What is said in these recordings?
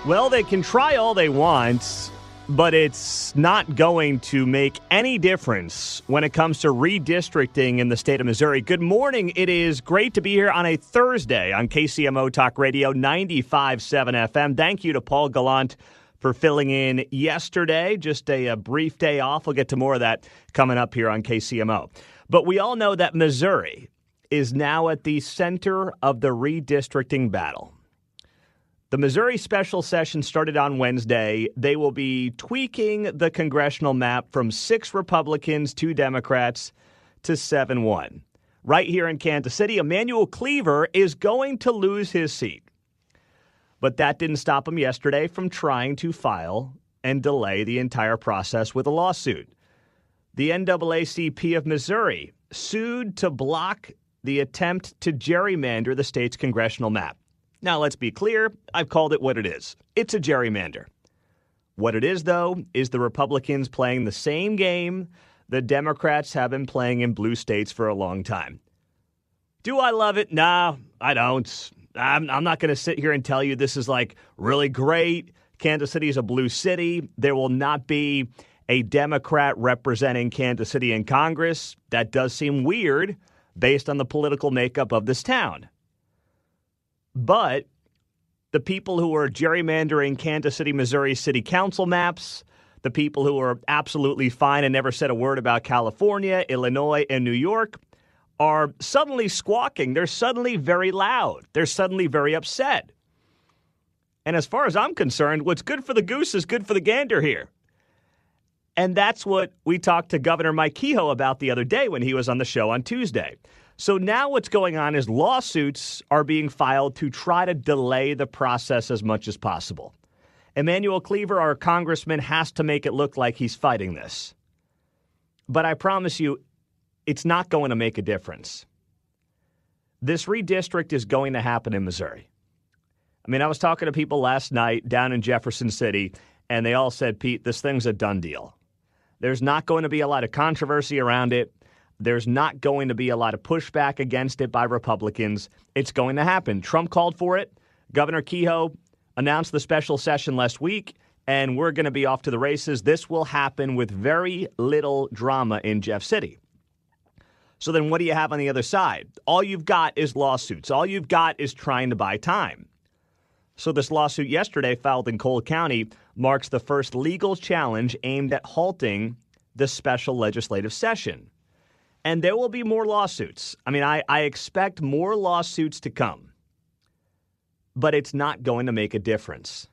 Well, they can try all they want, but it's not going to make any difference when it comes to redistricting in the state of Missouri. Good morning. It is great to be here on a Thursday on KCMO Talk Radio 95.7 FM. Thank you to Paul Gallant for filling in yesterday. Just a brief day off. We'll get to more of that coming up here on KCMO. But we all know that Missouri is now at the center of the redistricting battle. The Missouri special session started on Wednesday. They will be tweaking the congressional map from 6 Republicans, 2 Democrats to 7-1. Right here in Kansas City, Emanuel Cleaver is going to lose his seat. But that didn't stop him yesterday from trying to file and delay the entire process with a lawsuit. The NAACP of Missouri sued to block the attempt to gerrymander the state's congressional map. Now, let's be clear. I've called it what it is. It's a gerrymander. What it is, though, is the Republicans playing the same game the Democrats have been playing in blue states for a long time. Do I love it? No, I don't. I'm not going to sit here and tell you this is like really great. Kansas City is a blue city. There will not be a Democrat representing Kansas City in Congress. That does seem weird based on the political makeup of this town. But the people who are gerrymandering Kansas City, Missouri city council maps, the people who are absolutely fine and never said a word about California, Illinois, and New York are suddenly squawking. They're suddenly very loud. They're suddenly very upset. And as far as I'm concerned, what's good for the goose is good for the gander here. And that's what we talked to Governor Mike Kehoe about the other day when he was on the show on Tuesday. So now what's going on is lawsuits are being filed to try to delay the process as much as possible. Emanuel Cleaver, our congressman, has to make it look like he's fighting this. But I promise you, it's not going to make a difference. This redistrict is going to happen in Missouri. I mean, I was talking to people last night down in Jefferson City, and they all said, Pete, this thing's a done deal. There's not going to be a lot of controversy around it. There's not going to be a lot of pushback against it by Republicans. It's going to happen. Trump called for it. Governor Kehoe announced the special session last week, and we're going to be off to the races. This will happen with very little drama in Jeff City. So then what do you have on the other side? All you've got is lawsuits. All you've got is trying to buy time. So this lawsuit yesterday filed in Cole County marks the first legal challenge aimed at halting the special legislative session. And there will be more lawsuits. I mean, I expect more lawsuits to come. But it's not going to make a difference.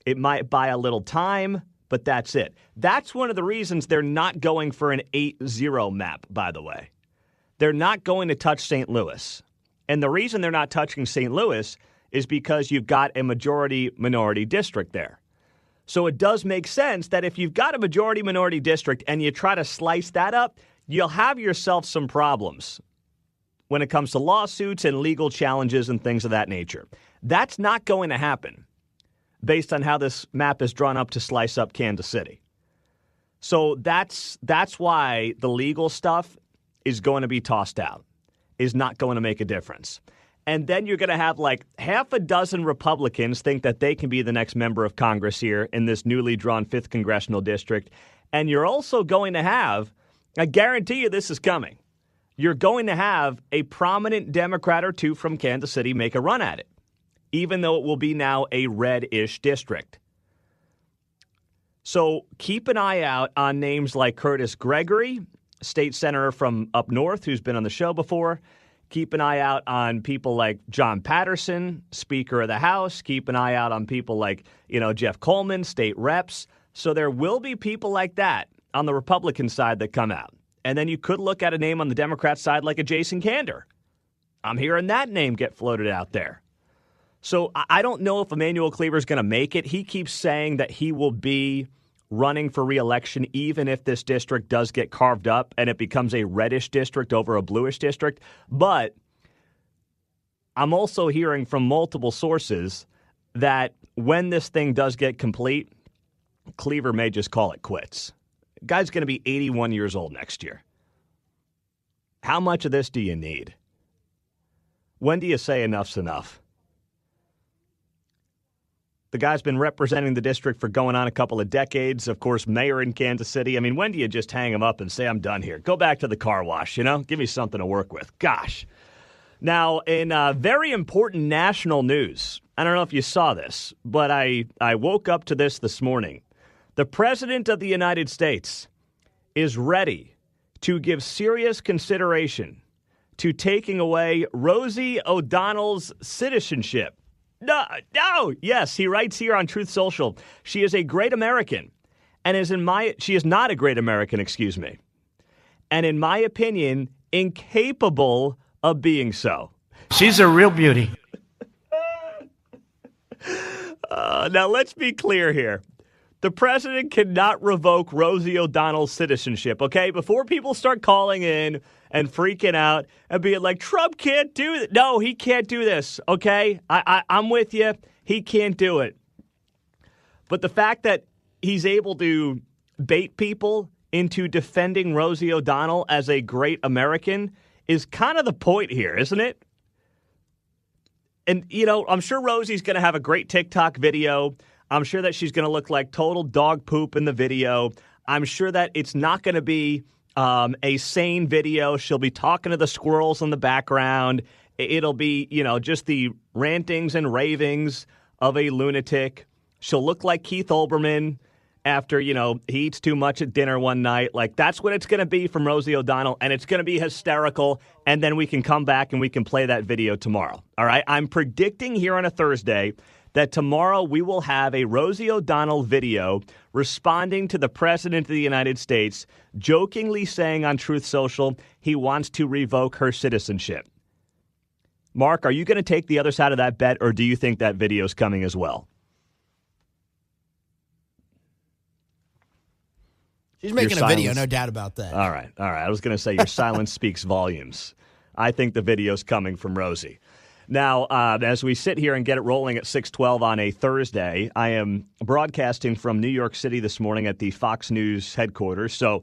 It might buy a little time, but that's it. That's one of the reasons they're not going for an 8-0 map, by the way. They're not going to touch St. Louis. And the reason they're not touching St. Louis is because you've got a majority-minority district there. So it does make sense that if you've got a majority-minority district and you try to slice that up, you'll have yourself some problems when it comes to lawsuits and legal challenges and things of that nature. That's not going to happen based on how this map is drawn up to slice up Kansas City. So that's why the legal stuff is going to be tossed out, is not going to make a difference. And then you're going to have like half a dozen Republicans think that they can be the next member of Congress here in this newly drawn 5th congressional district. And you're also going to have, I guarantee you this is coming, you're going to have a prominent Democrat or two from Kansas City make a run at it, even though it will be now a red-ish district. So keep an eye out on names like Curtis Gregory, state senator from up north who's been on the show before. Keep an eye out on people like John Patterson, Speaker of the House. Keep an eye out on people like, Jeff Coleman, state reps. So there will be people like that on the Republican side that come out. And then you could look at a name on the Democrat side like a Jason Kander. I'm hearing that name get floated out there. So I don't know if Emanuel Cleaver is going to make it. He keeps saying that he will be running for re-election even if this district does get carved up and it becomes a reddish district over a bluish district. But I'm also hearing from multiple sources that when this thing does get complete, Cleaver may just call it quits. Guy's going to be 81 years old next year. How much of this do you need? When do you say enough's enough? The guy's been representing the district for going on a couple of decades. Of course, mayor in Kansas City. I mean, when do you just hang him up and say, I'm done here? Go back to the car wash, Give me something to work with. Gosh. Now, in very important national news, I don't know if you saw this, but I woke up to this morning. The President of the United States is ready to give serious consideration to taking away Rosie O'Donnell's citizenship. No, yes, he writes here on Truth Social, she is a great American, and she is not a great American, excuse me, and in my opinion, incapable of being so. She's a real beauty. Now, let's be clear here. The president cannot revoke Rosie O'Donnell's citizenship, okay? Before people start calling in and freaking out and being like, Trump can't do it. No, he can't do this, okay? I'm with you. He can't do it. But the fact that he's able to bait people into defending Rosie O'Donnell as a great American is kind of the point here, isn't it? And, I'm sure Rosie's going to have a great TikTok video. I'm sure that she's going to look like total dog poop in the video. I'm sure that it's not going to be a sane video. She'll be talking to the squirrels in the background. It'll be, just the rantings and ravings of a lunatic. She'll look like Keith Olbermann after, he eats too much at dinner one night. Like, that's what it's going to be from Rosie O'Donnell, and it's going to be hysterical, and then we can come back and we can play that video tomorrow. All right? I'm predicting here on a Thursday that tomorrow we will have a Rosie O'Donnell video responding to the President of the United States, jokingly saying on Truth Social he wants to revoke her citizenship. Mark, are you going to take the other side of that bet, or do you think that video is coming as well? She's making a video, no doubt about that. All right. I was going to say your silence speaks volumes. I think the video's coming from Rosie. Now, as we sit here and get it rolling at 6:12 on a Thursday, I am broadcasting from New York City this morning at the Fox News headquarters. So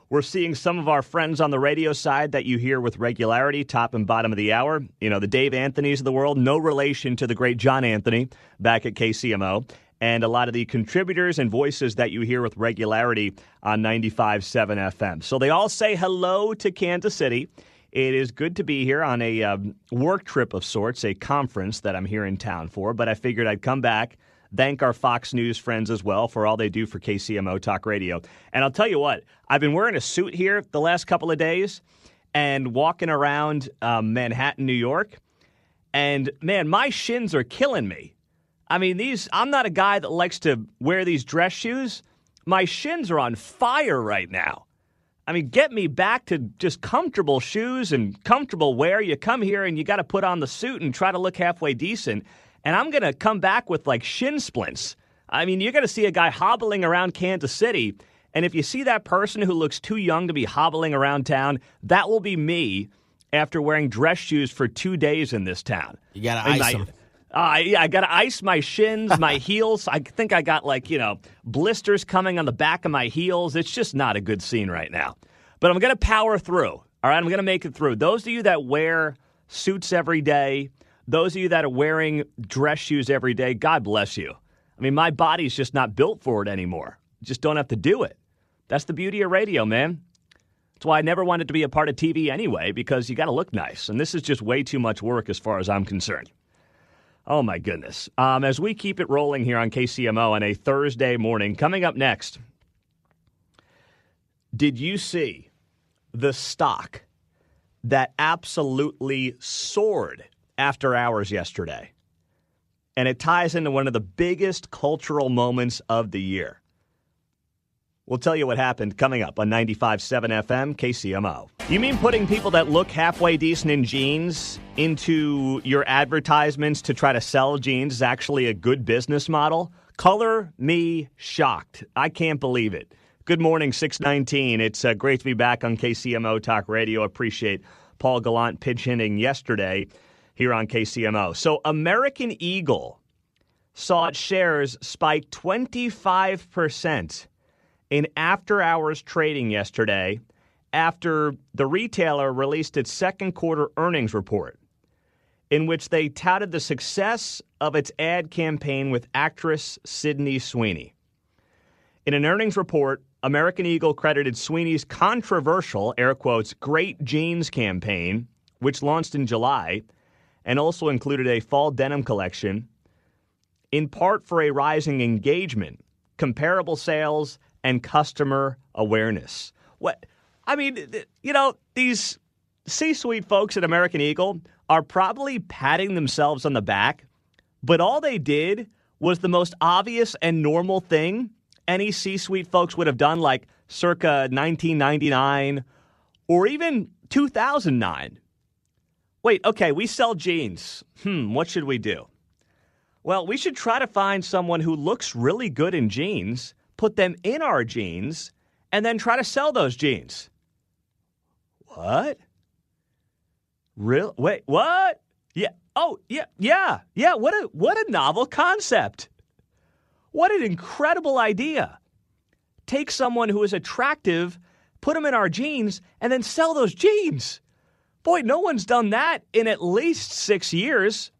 we're seeing some of our friends on the radio side that you hear with regularity, top and bottom of the hour. The Dave Anthonys of the world, no relation to the great John Anthony back at KCMO. And a lot of the contributors and voices that you hear with regularity on 95.7 FM. So they all say hello to Kansas City. It is good to be here on a work trip of sorts, a conference that I'm here in town for. But I figured I'd come back, thank our Fox News friends as well for all they do for KCMO Talk Radio. And I'll tell you what, I've been wearing a suit here the last couple of days and walking around Manhattan, New York. And, man, my shins are killing me. I mean, I'm not a guy that likes to wear these dress shoes. My shins are on fire right now. I mean, get me back to just comfortable shoes and comfortable wear. You come here and you got to put on the suit and try to look halfway decent. And I'm going to come back with like shin splints. I mean, you're going to see a guy hobbling around Kansas City. And if you see that person who looks too young to be hobbling around town, that will be me after wearing dress shoes for 2 days in this town. You got to ice them. I got to ice my shins, my heels. I think I got blisters coming on the back of my heels. It's just not a good scene right now. But I'm going to power through. All right, I'm going to make it through. Those of you that wear suits every day, those of you that are wearing dress shoes every day, God bless you. I mean, my body's just not built for it anymore. Just don't have to do it. That's the beauty of radio, man. That's why I never wanted to be a part of TV anyway, because you got to look nice. And this is just way too much work as far as I'm concerned. Oh, my goodness. As we keep it rolling here on KCMO on a Thursday morning, coming up next, did you see the stock that absolutely soared after hours yesterday? And it ties into one of the biggest cultural moments of the year. We'll tell you what happened coming up on 95.7 FM KCMO. You mean putting people that look halfway decent in jeans into your advertisements to try to sell jeans is actually a good business model? Color me shocked. I can't believe it. Good morning, 619. It's great to be back on KCMO Talk Radio. Appreciate Paul Gallant pitch hitting yesterday here on KCMO. So American Eagle saw its shares spike 25% in after-hours trading yesterday after the retailer released its second quarter earnings report. in which they touted the success of its ad campaign with actress Sydney Sweeney. In an earnings report, American Eagle credited Sweeney's controversial, air quotes, Great Jeans campaign, which launched in July and also included a fall denim collection, in part for a rising engagement, comparable sales, and customer awareness. These C-suite folks at American Eagle are probably patting themselves on the back, but all they did was the most obvious and normal thing any C-suite folks would have done, like circa 1999 or even 2009. Wait, okay, we sell jeans. What should we do? Well, we should try to find someone who looks really good in jeans, put them in our jeans, and then try to sell those jeans. What? Real? Wait, what? Yeah. Oh, yeah. What a novel concept. What an incredible idea. Take someone who is attractive, put them in our jeans, and then sell those jeans. Boy, no one's done that in at least 6 years.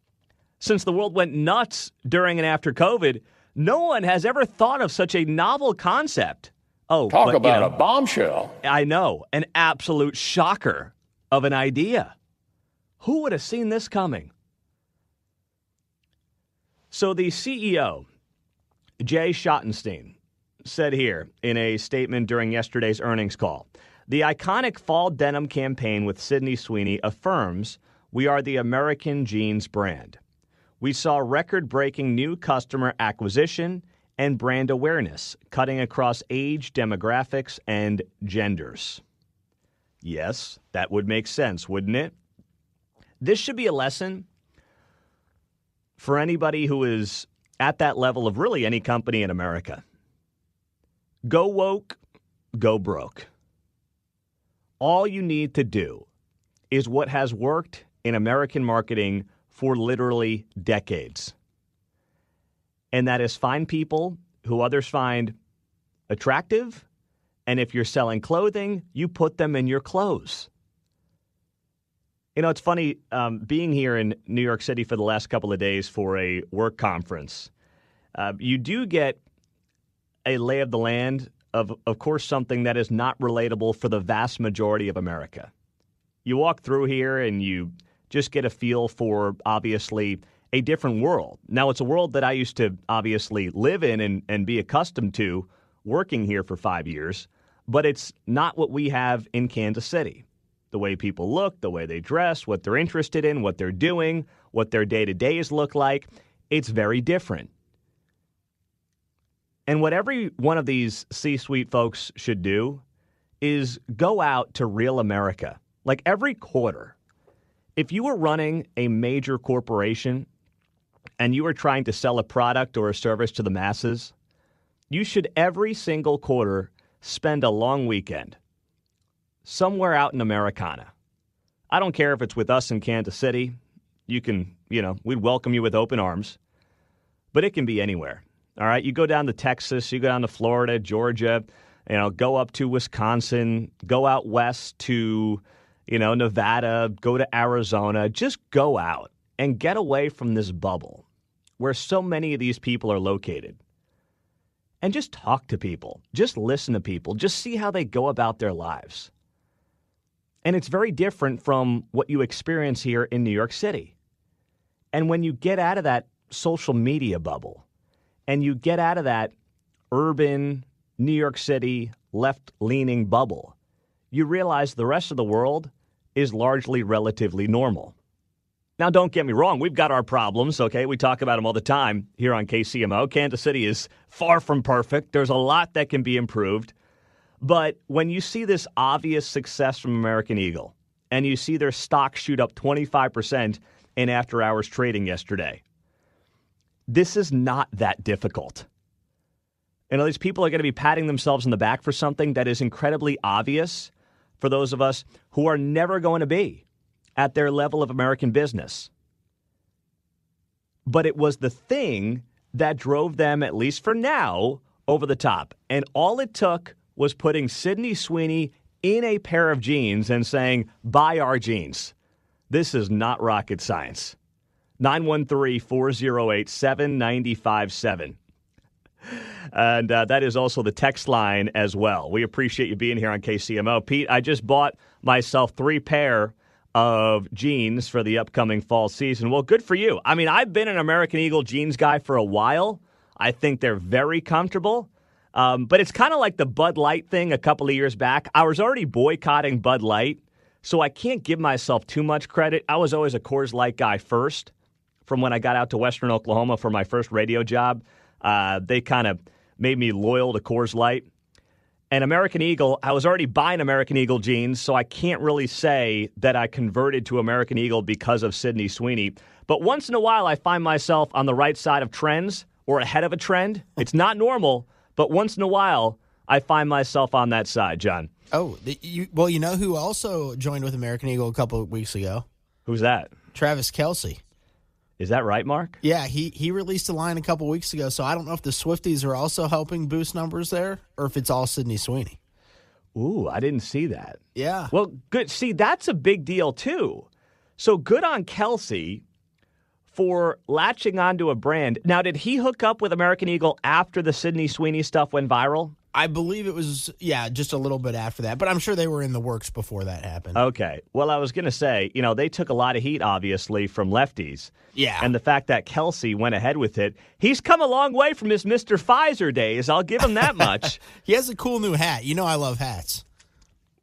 Since the world went nuts during and after COVID, no one has ever thought of such a novel concept. Talk about a bombshell. I know, an absolute shocker of an idea. Who would have seen this coming? So the CEO, Jay Schottenstein, said here in a statement during yesterday's earnings call, the iconic fall denim campaign with Sydney Sweeney affirms we are the American jeans brand. We saw record-breaking new customer acquisition and brand awareness, cutting across age, demographics, and genders. Yes, that would make sense, wouldn't it? This should be a lesson for anybody who is at that level of really any company in America. Go woke, go broke. All you need to do is what has worked in American marketing for literally decades. And that is find people who others find attractive, and if you're selling clothing, you put them in your clothes. You know, it's funny, being here in New York City for the last couple of days for a work conference, you do get a lay of the land of course, something that is not relatable for the vast majority of America. You walk through here and you just get a feel for, obviously, a different world. Now, it's a world that I used to obviously live in and be accustomed to working here for 5 years, but it's not what we have in Kansas City. The way people look, the way they dress, what they're interested in, what they're doing, what their day-to-days look like, it's very different. And what every one of these C-suite folks should do is go out to real America. Like every quarter, if you were running a major corporation and you were trying to sell a product or a service to the masses, you should every single quarter spend a long weekend somewhere out in Americana. I don't care if it's with us in Kansas City. You can, we'd welcome you with open arms. But it can be anywhere. All right, you go down to Texas, you go down to Florida, Georgia, go up to Wisconsin, go out west to, Nevada, go to Arizona. Just go out and get away from this bubble where so many of these people are located. And just talk to people. Just listen to people. Just see how they go about their lives. And it's very different from what you experience here in New York City. And when you get out of that social media bubble, and you get out of that urban New York City left-leaning bubble, you realize the rest of the world is largely relatively normal. Now, don't get me wrong. We've got our problems, okay? We talk about them all the time here on KCMO. Kansas City is far from perfect. There's a lot that can be improved. But when you see this obvious success from American Eagle, and you see their stock shoot up 25% in after-hours trading yesterday, this is not that difficult. These people are going to be patting themselves on the back for something that is incredibly obvious for those of us who are never going to be at their level of American business. But it was the thing that drove them, at least for now, over the top. And all it took was putting Sydney Sweeney in a pair of jeans and saying, buy our jeans. This is not rocket science. 913-408-7957. And that is also the text line as well. We appreciate you being here on KCMO. Pete, I just bought myself 3 pair of jeans for the upcoming fall season. Well, good for you. I mean, I've been an American Eagle jeans guy for a while. I think they're very comfortable. But it's kind of like the Bud Light thing a couple of years back. I was already boycotting Bud Light, so I can't give myself too much credit. I was always a Coors Light guy first from when I got out to Western Oklahoma for my first radio job. They kind of made me loyal to Coors Light. And American Eagle, I was already buying American Eagle jeans, so I can't really say that I converted to American Eagle because of Sydney Sweeney. But once in a while, I find myself on the right side of trends or ahead of a trend. It's not normal, but once in a while, I find myself on that side, John. Oh, well, you know who also joined with American Eagle a couple of weeks ago? Who's that? Travis Kelce. Is that right, Mark? Yeah, he released a line a couple weeks ago, so I don't know if the Swifties are also helping boost numbers there or if it's all Sydney Sweeney. Ooh, I didn't see that. Yeah. Well, good. See, that's a big deal, too. So good on Kelce for latching onto a brand. Now, did he hook up with American Eagle after the Sydney Sweeney stuff went viral? I believe it was, just a little bit after that. But I'm sure they were in the works before that happened. Okay. Well, I was going to say, they took a lot of heat, obviously, from lefties. Yeah. And the fact that Kelce went ahead with it, he's come a long way from his Mr. Pfizer days. I'll give him that much. He has a cool new hat. You know I love hats.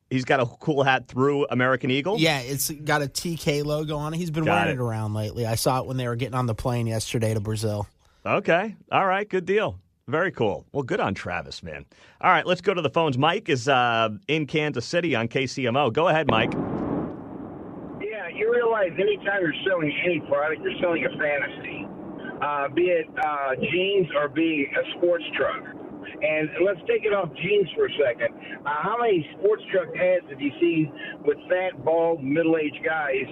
He's got a cool hat through American Eagle? Yeah, it's got a TK logo on it. He's been wearing it around lately. I saw it when they were getting on the plane yesterday to Brazil. Okay. All right. Good deal. Very cool. Well, good on Travis, man. All right, let's go to the phones. Mike is in Kansas City on KCMO. Go ahead, Mike. Yeah, you realize anytime you're selling any product, you're selling a fantasy, be it jeans or be a sports truck. And let's take it off jeans for a second. How many sports truck ads have you seen with fat, bald, middle-aged guys,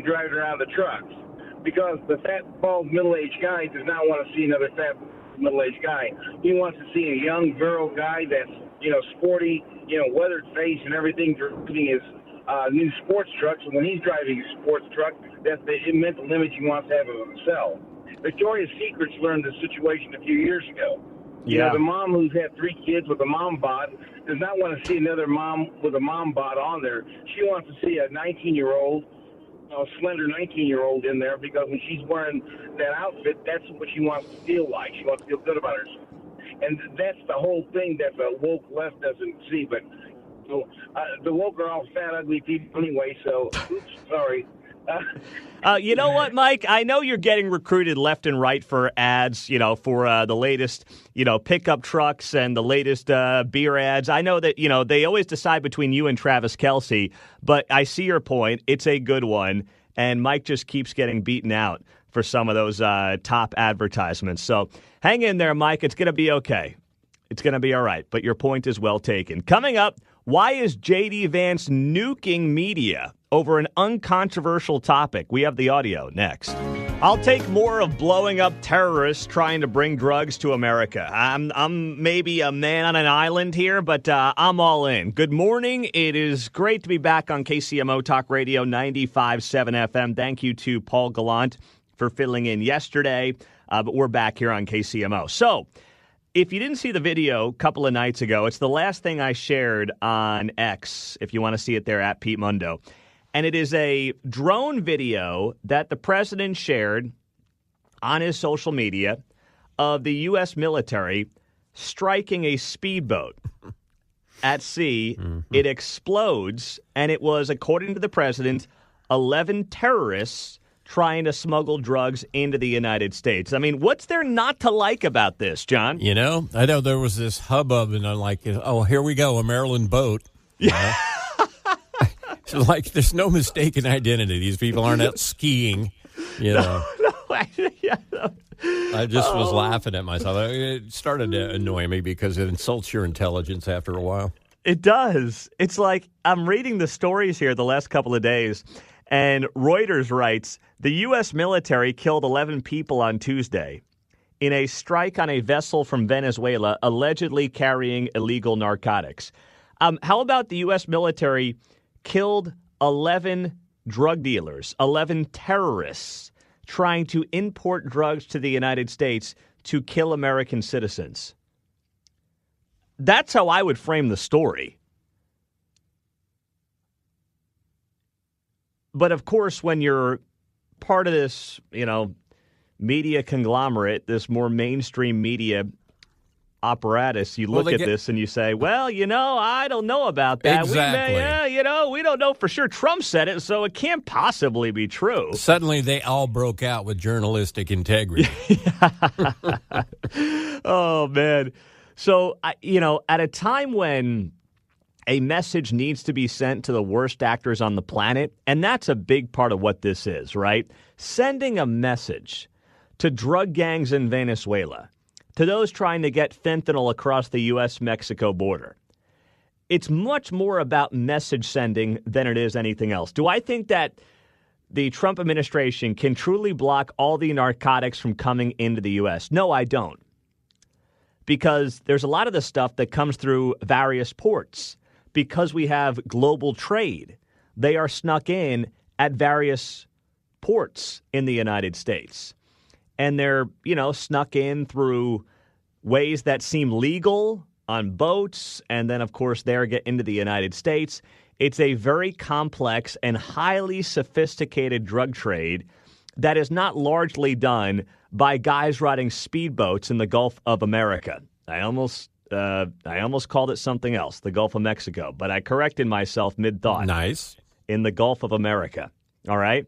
driving around the trucks? Because the fat, bald, middle-aged guy does not want to see another fat, middle-aged guy. He wants to see a young, virile guy that's, sporty, weathered face and everything, driving his new sports truck. So when he's driving his sports truck, that's the mental image he wants to have of himself. Victoria's Secret's learned this situation a few years ago. The mom who's had 3 kids with a mom bod does not want to see another mom with a mom bod on there. She wants to see a 19-year-old, slender 19-year-old in there, because when she's wearing that outfit, that's what she wants to feel like. She wants to feel good about herself. And that's the whole thing that the woke left doesn't see. But the woke are all fat, ugly people anyway, so oops, sorry. You know what, Mike? I know you're getting recruited left and right for ads, for the latest, pickup trucks and the latest beer ads. I know that, they always decide between you and Travis Kelce, but I see your point. It's a good one, and Mike just keeps getting beaten out for some of those top advertisements. So hang in there, Mike. It's going to be okay. It's going to be all right, but your point is well taken. Coming up, why is J.D. Vance nuking media over an uncontroversial topic? We have the audio next. I'll take more of blowing up terrorists trying to bring drugs to America. I'm maybe a man on an island here, but I'm all in. Good morning. It is great to be back on KCMO Talk Radio 95.7 FM. Thank you to Paul Gallant for filling in yesterday, but we're back here on KCMO. So, if you didn't see the video a couple of nights ago, it's the last thing I shared on X, if you want to see it there, at Pete Mundo. And it is a drone video that the president shared on his social media of the U.S. military striking a speedboat at sea. Mm-hmm. It explodes, and it was, according to the president, 11 terrorists trying to smuggle drugs into the United States. I mean, what's there not to like about this, John? I know there was this hubbub, and I'm like, oh, here we go, a Maryland boat. Yeah. So, there's no mistaken identity. These people aren't out skiing, No, I just was laughing at myself. It started to annoy me because it insults your intelligence after a while. It does. It's like I'm reading the stories here the last couple of days, and Reuters writes, the U.S. military killed 11 people on Tuesday in a strike on a vessel from Venezuela allegedly carrying illegal narcotics. How about the U.S. military killed 11 drug dealers, 11 terrorists trying to import drugs to the United States to kill American citizens. That's how I would frame the story. But of course, when you're part of this, media conglomerate, this more mainstream media apparatus, you look at this and you say, well, I don't know about that. Exactly. We don't know for sure. Trump said it, so it can't possibly be true. Suddenly they all broke out with journalistic integrity. Oh, man. So, at a time when a message needs to be sent to the worst actors on the planet, and that's a big part of what this is, right? Sending a message to drug gangs in Venezuela, to those trying to get fentanyl across the U.S.-Mexico border. It's much more about message sending than it is anything else. Do I think that the Trump administration can truly block all the narcotics from coming into the U.S.? No, I don't. Because there's a lot of the stuff that comes through various ports. Because we have global trade, they are snuck in at various ports in the United States. And they're, snuck in through ways that seem legal on boats. And then, of course, they get into the United States. It's a very complex and highly sophisticated drug trade that is not largely done by guys riding speedboats in the Gulf of America. I almost called it something else, the Gulf of Mexico, but I corrected myself mid-thought. Nice. In the Gulf of America. All right?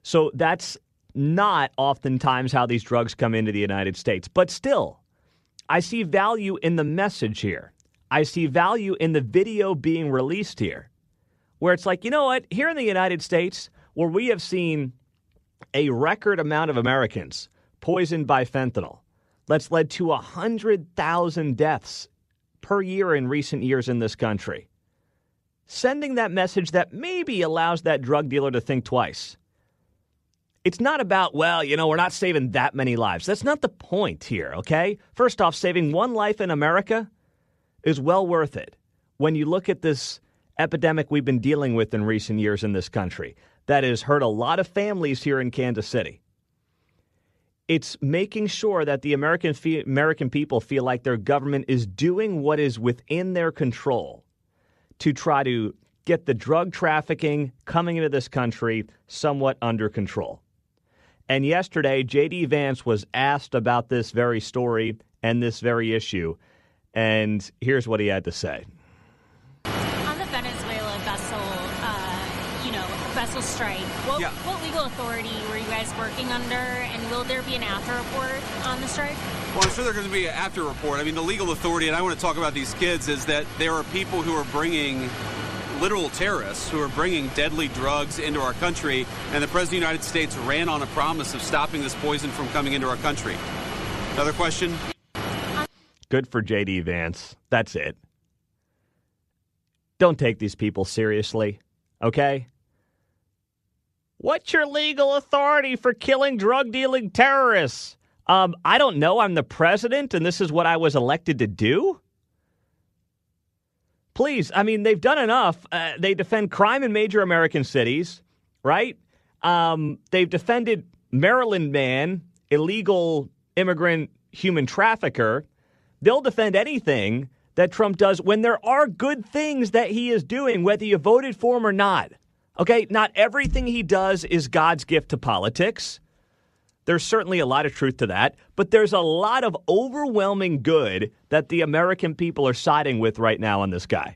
So that's not oftentimes how these drugs come into the United States. But still, I see value in the message here. I see value in the video being released here, where it's like, you know what? Here in the United States, where we have seen a record amount of Americans poisoned by fentanyl, that's led to 100,000 deaths per year in recent years in this country. Sending that message that maybe allows that drug dealer to think twice. It's not about, we're not saving that many lives. That's not the point here, okay? First off, saving one life in America is well worth it when you look at this epidemic we've been dealing with in recent years in this country that has hurt a lot of families here in Kansas City. It's making sure that the American people feel like their government is doing what is within their control to try to get the drug trafficking coming into this country somewhat under control. And yesterday, J.D. Vance was asked about this very story and this very issue, and here's what he had to say. On the Venezuela vessel strike, what legal authority were you guys working under, and will there be an after report on the strike? Well, I'm sure there's going to be an after report. I mean, the legal authority, and I want to talk about these kids, is that there are people who are bringing literal terrorists who are bringing deadly drugs into our country, and the President of the United States ran on a promise of stopping this poison from coming into our country. Another question? Good for J.D. Vance. That's it. Don't take these people seriously, okay? What's your legal authority for killing drug-dealing terrorists? I don't know. I'm the president, and this is what I was elected to do? Please, I mean, they've done enough. They defend crime in major American cities, right? They've defended Maryland man, illegal immigrant human trafficker. They'll defend anything that Trump does when there are good things that he is doing, whether you voted for him or not. Okay, not everything he does is God's gift to politics. There's certainly a lot of truth to that, but there's a lot of overwhelming good that the American people are siding with right now on this guy.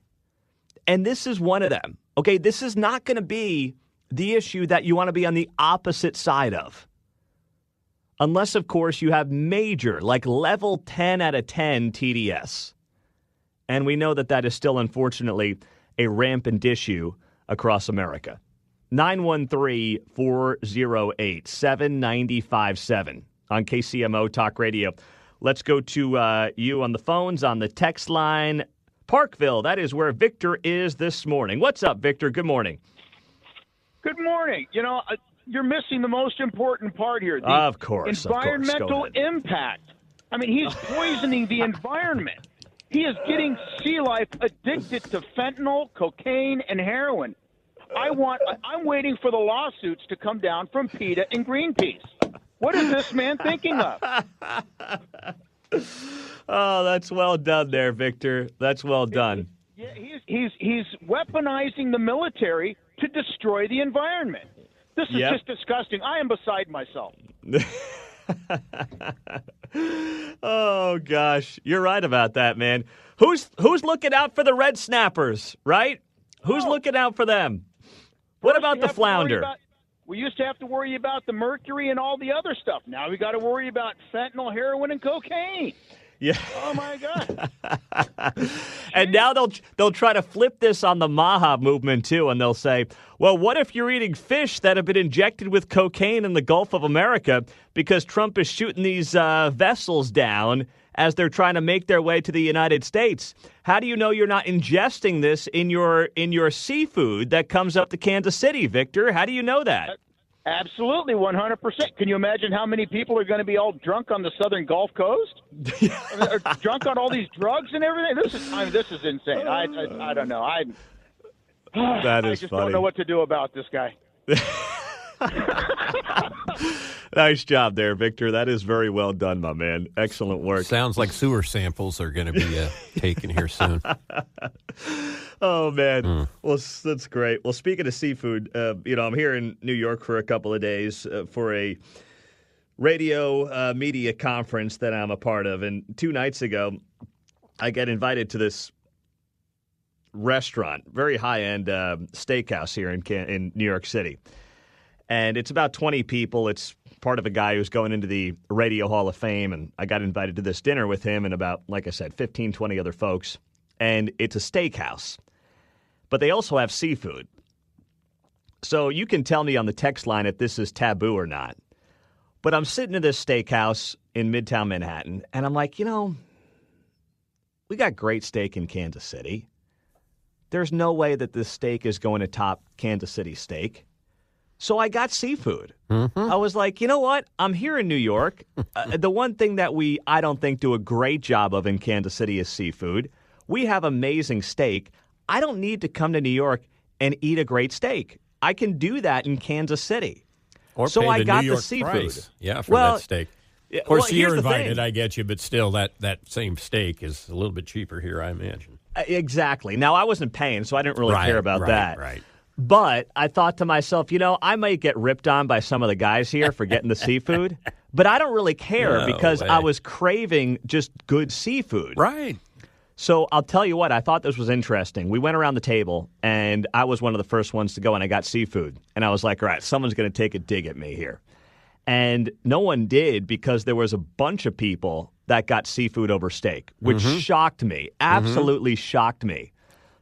And this is one of them. Okay, this is not going to be the issue that you want to be on the opposite side of. Unless, of course, you have major, like level 10 out of 10 TDS. And we know that that is still, unfortunately, a rampant issue across America. 913-408-7957 on KCMO Talk Radio. Let's go to you on the phones, on the text line. Parkville, that is where Victor is this morning. What's up, Victor? Good morning. Good morning. You're missing the most important part here. Of course. Environmental impact. I mean, he's poisoning the environment. He is getting sea life addicted to fentanyl, cocaine, and heroin. I'm waiting for the lawsuits to come down from PETA and Greenpeace. What is this man thinking of? Oh, that's well done there, Victor. That's well done. Yeah, he's weaponizing the military to destroy the environment. This is just disgusting. I am beside myself. Oh gosh, you're right about that, man. Who's looking out for the red snappers, right? Who's looking out for them? What about the flounder? We used to have to worry about the mercury and all the other stuff. Now we got to worry about fentanyl, heroin, and cocaine. Yeah. Oh my God. And now they'll try to flip this on the Maha movement too, and they'll say, well, what if you're eating fish that have been injected with cocaine in the Gulf of America because Trump is shooting these vessels down as they're trying to make their way to the United States? How do you know you're not ingesting this in your seafood that comes up to Kansas City, Victor? How do you know that? Absolutely, 100%. Can you imagine how many people are going to be all drunk on the southern Gulf Coast? Or drunk on all these drugs and everything? This is insane. I don't know. That is I just funny. don't know what to do about this guy. Nice job there, Victor. That is very well done, my man. Excellent work. Sounds like sewer samples are going to be taken here soon. Oh, man. Well, that's great. Well, speaking of seafood, I'm here in New York for a couple of days for a radio media conference that I'm a part of. And 2 nights ago, I got invited to this restaurant, very high-end steakhouse here in New York City. And it's about 20 people. It's part of a guy who's going into the Radio Hall of Fame. And I got invited to this dinner with him and about, like I said, 15, 20 other folks. And it's a steakhouse. But they also have seafood. So you can tell me on the text line if this is taboo or not. But I'm sitting in this steakhouse in Midtown Manhattan. And I'm like, we got great steak in Kansas City. There's no way that this steak is going to top Kansas City steak. So I got seafood. Mm-hmm. I was like, you know what? I'm here in New York. The one thing that I don't think do a great job of in Kansas City is seafood. We have amazing steak. I don't need to come to New York and eat a great steak. I can do that in Kansas City. Or so pay I the got New York the seafood. Price. Yeah, for that steak. Of course, you're invited, I get you, but still, that same steak is a little bit cheaper here, I imagine. Exactly. Now, I wasn't paying, so I didn't really care about that. Right. But I thought to myself, I might get ripped on by some of the guys here for getting the seafood, but I don't really care because I was craving just good seafood. Right. So I'll tell you what, I thought this was interesting. We went around the table, and I was one of the first ones to go, and I got seafood. And I was like, all right, someone's going to take a dig at me here. And no one did because there was a bunch of people that got seafood over steak, which shocked me, absolutely shocked me.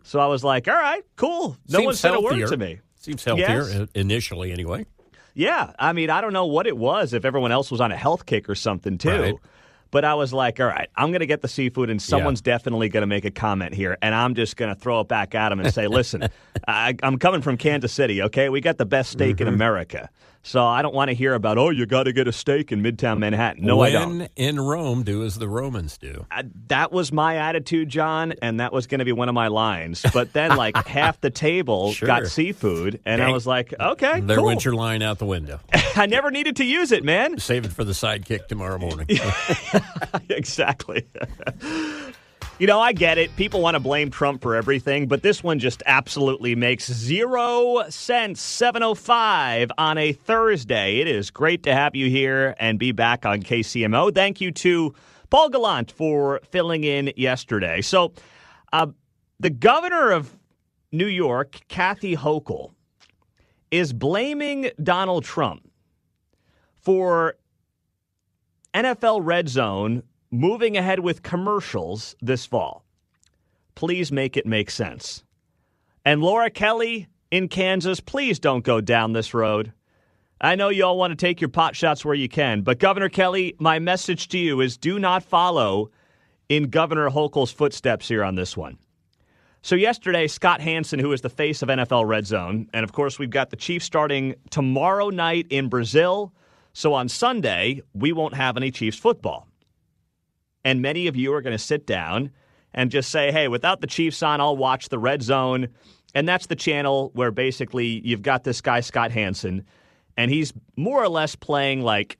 So I was like, all right, cool. No one said a word to me. Seems healthier initially anyway. Yeah. I mean, I don't know what it was, if everyone else was on a health kick or something too. Right. But I was like, all right, I'm going to get the seafood, and someone's definitely going to make a comment here, and I'm just going to throw it back at them and say, listen, I'm coming from Kansas City, okay? We got the best steak in America. So I don't want to hear about, you got to get a steak in Midtown Manhattan. No, I don't. When in Rome, do as the Romans do. That was my attitude, John, and that was going to be one of my lines. But then, half the table got seafood, and I was like, okay, there went your line out the window. I never needed to use it, man. Save it for the sidekick tomorrow morning. Exactly. I get it. People want to blame Trump for everything, but this one just absolutely makes 0 sense. 7:05 on a Thursday. It is great to have you here and be back on KCMO. Thank you to Paul Gallant for filling in yesterday. So the governor of New York, Kathy Hochul, is blaming Donald Trump for NFL Red Zone moving ahead with commercials this fall. Please make it make sense. And Laura Kelly in Kansas, please don't go down this road. I know you all want to take your pot shots where you can, but Governor Kelly, my message to you is do not follow in Governor Hochul's footsteps here on this one. So yesterday, Scott Hansen, who is the face of NFL Red Zone, and of course we've got the Chiefs starting tomorrow night in Brazil, so on Sunday we won't have any Chiefs football. And many of you are going to sit down and just say, hey, without the Chiefs on, I'll watch the Red Zone And that's the channel where basically you've got this guy, Scott Hansen, and he's more or less playing like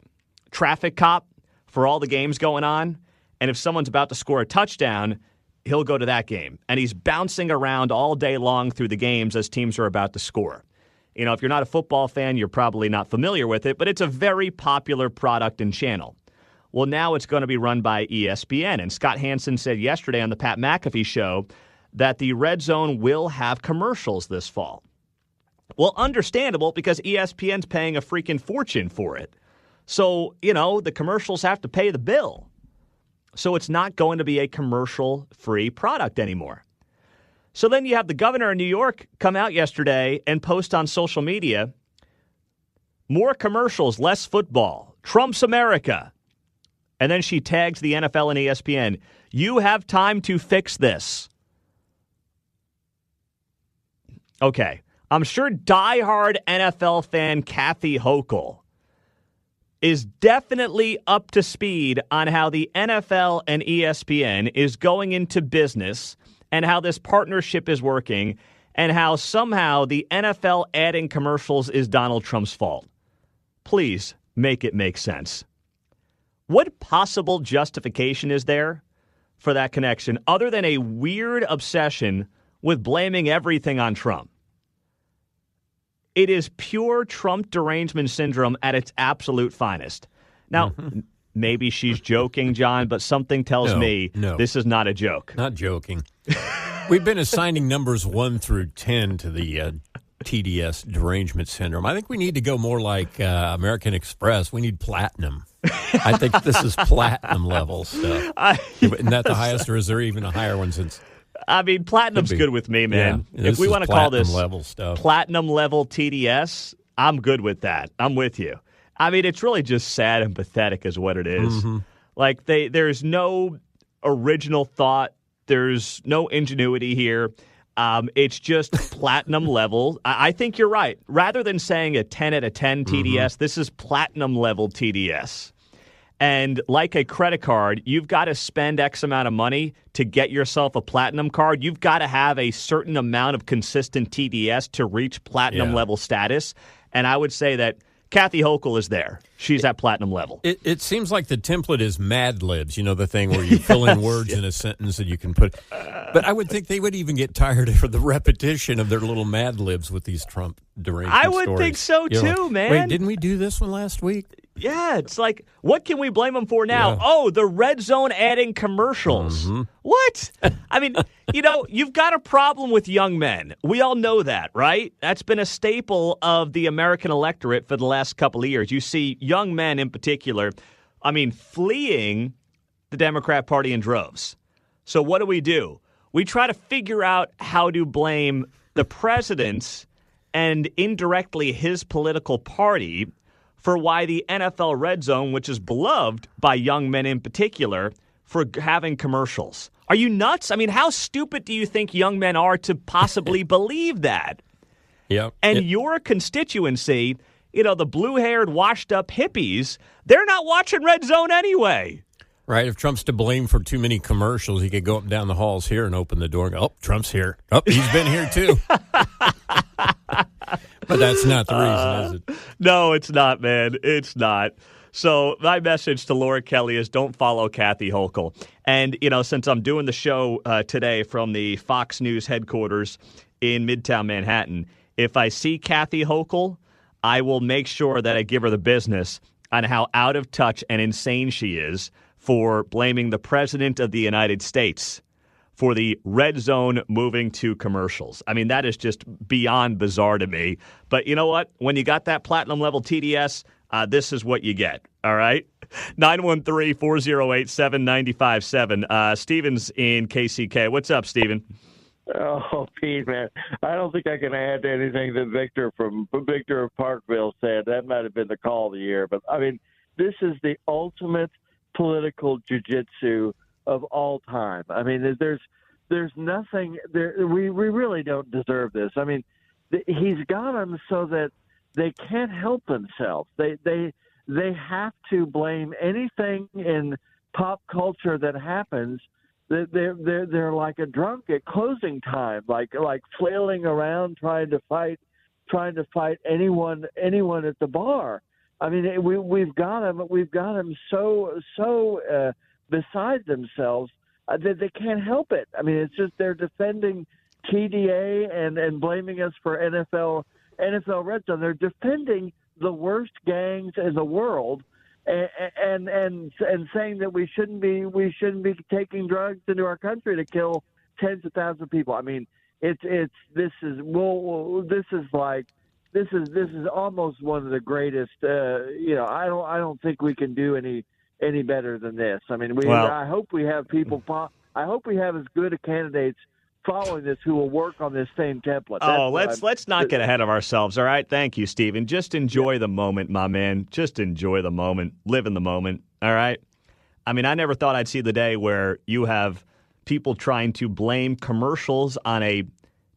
traffic cop for all the games going on. And if someone's about to score a touchdown, he'll go to that game. And he's bouncing around all day long through the games as teams are about to score. You know, if you're not a football fan, you're probably not familiar with it, but it's a very popular product and channel. Well, now it's going to be run by ESPN. And Scott Hansen said yesterday on the Pat McAfee show that the Red Zone will have commercials this fall. Well, understandable, because ESPN's paying a freaking fortune for it. So, you know, the commercials have to pay the bill. So it's not going to be a commercial-free product anymore. So then you have the governor of New York come out yesterday and post on social media, more commercials, less football, Trump's America. And then she tags the NFL and ESPN. You have time to fix this. Okay, I'm sure diehard NFL fan Kathy Hochul is definitely up to speed on how the NFL and ESPN is going into business and how this partnership is working and how somehow the NFL adding commercials is Donald Trump's fault. Please make it make sense. What possible justification is there for that connection other than a weird obsession with blaming everything on Trump? It is pure Trump derangement syndrome at its absolute finest. Now, maybe she's joking, John, but something tells me this is not a joke. Not joking. We've been assigning numbers 1 through 10 to the TDS derangement syndrome. I think we need to go more like American Express. We need platinum. I think this is platinum level stuff. Isn't that the highest, or is there even a higher one since... I mean, platinum's good with me, man. Yeah, if we want to call this level stuff. Platinum level TDS, I'm good with that. I'm with you. I mean, it's really just sad and pathetic is what it is. Mm-hmm. Like, there's no original thought. There's no ingenuity here. It's just platinum level. I think you're right. Rather than saying a 10 out of 10 TDS, this is platinum level TDS. And like a credit card, you've got to spend X amount of money to get yourself a platinum card. You've got to have a certain amount of consistent TDS to reach platinum level status. And I would say that Kathy Hochul is there. She's at platinum level. It seems like the template is Mad Libs, you know, the thing where you fill in words in a sentence and you can put... But I would think they would even get tired of the repetition of their little Mad Libs with these Trump derangement I would stories. think so, too, man. Wait, didn't we do this one last week? Yeah, it's like, what can we blame them for now? Yeah. Oh, the Red Zone adding commercials. Mm-hmm. What? I mean, you know, you've got a problem with young men. We all know that, right? That's been a staple of the American electorate for the last couple of years. You see young men in particular, I mean, fleeing the Democrat Party in droves. So what do? We try to figure out how to blame the president and indirectly his political party for why the NFL Red Zone, which is beloved by young men in particular, for having commercials. Are you nuts? I mean, how stupid do you think young men are to possibly believe that? Yeah. And your constituency, you know, the blue-haired, washed-up hippies, they're not watching Red Zone anyway. Right. If Trump's to blame for too many commercials, he could go up and down the halls here and open the door and go, oh, Trump's here. Oh, he's been here too. But that's not the reason, is it? No, it's not, man. It's not. So my message to Laura Kelly is don't follow Kathy Hochul. And, you know, since I'm doing the show today from the Fox News headquarters in Midtown Manhattan, if I see Kathy Hochul, I will make sure that I give her the business on how out of touch and insane she is for blaming the President of the United States for the Red Zone moving to commercials. I mean, that is just beyond bizarre to me. But you know what? When you got that platinum level TDS, this is what you get. All right? 913-408-7957. Steven's in KCK. What's up, Steven? Oh, Pete, man. I don't think I can add to anything that Victor of Parkville said. That might have been the call of the year. But, I mean, this is the ultimate political jiu-jitsu of all time. I mean, there's nothing there. We really don't deserve this. I mean, he's got them so that they can't help themselves. They have to blame anything in pop culture that happens they're like a drunk at closing time, like flailing around trying to fight anyone at the bar. I mean, we've got them so beside themselves that they can't help it. I mean, it's just they're defending TDA and blaming us for NFL red zone. They're defending the worst gangs in the world, and saying that we shouldn't be taking drugs into our country to kill tens of thousands of people. I mean, this is almost one of the greatest. I don't think we can do any better than this. I mean, I hope we have people. I hope we have as good a candidates following this who will work on this same template. Let's not get ahead of ourselves. All right, thank you, Stephen. Just enjoy the moment, my man. Just enjoy the moment. Live in the moment. All right. I mean, I never thought I'd see the day where you have people trying to blame commercials on a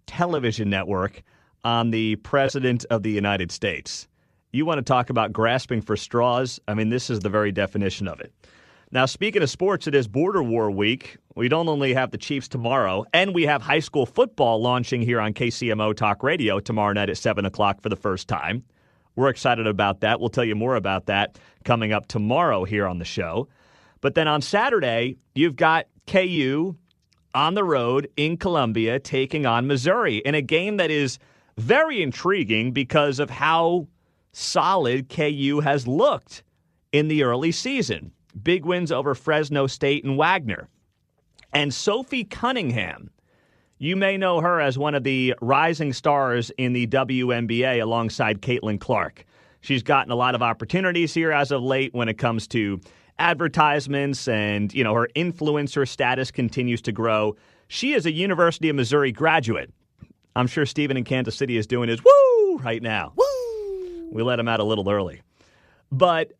television network on the President of the United States. You want to talk about grasping for straws? I mean, this is the very definition of it. Now, speaking of sports, it is Border War Week. We don't only have the Chiefs tomorrow, and we have high school football launching here on KCMO Talk Radio tomorrow night at 7 o'clock for the first time. We're excited about that. We'll tell you more about that coming up tomorrow here on the show. But then on Saturday, you've got KU on the road in Columbia taking on Missouri in a game that is very intriguing because of how solid KU has looked in the early season. Big wins over Fresno State and Wagner. And Sophie Cunningham, you may know her as one of the rising stars in the WNBA alongside Caitlin Clark. She's gotten a lot of opportunities here as of late when it comes to advertisements, and her influencer status continues to grow. She is a University of Missouri graduate. I'm sure Steven in Kansas City is doing his woo right now. Woo! We let him out a little early. But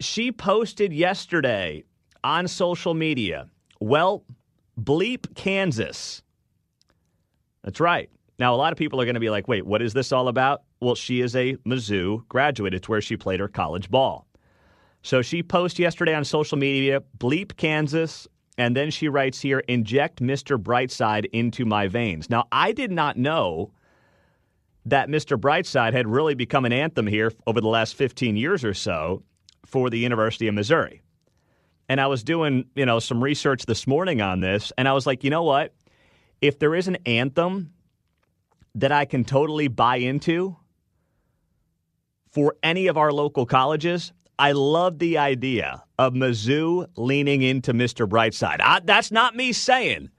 she posted yesterday on social media, bleep Kansas. That's right. Now, a lot of people are going to be like, wait, what is this all about? Well, she is a Mizzou graduate. It's where she played her college ball. So she posted yesterday on social media, bleep Kansas, and then she writes here, inject Mr. Brightside into my veins. Now, I did not know that Mr. Brightside had really become an anthem here over the last 15 years or so for the University of Missouri. And I was doing, some research this morning on this, and I was like, you know what? If there is an anthem that I can totally buy into for any of our local colleges, I love the idea of Mizzou leaning into Mr. Brightside. That's not me saying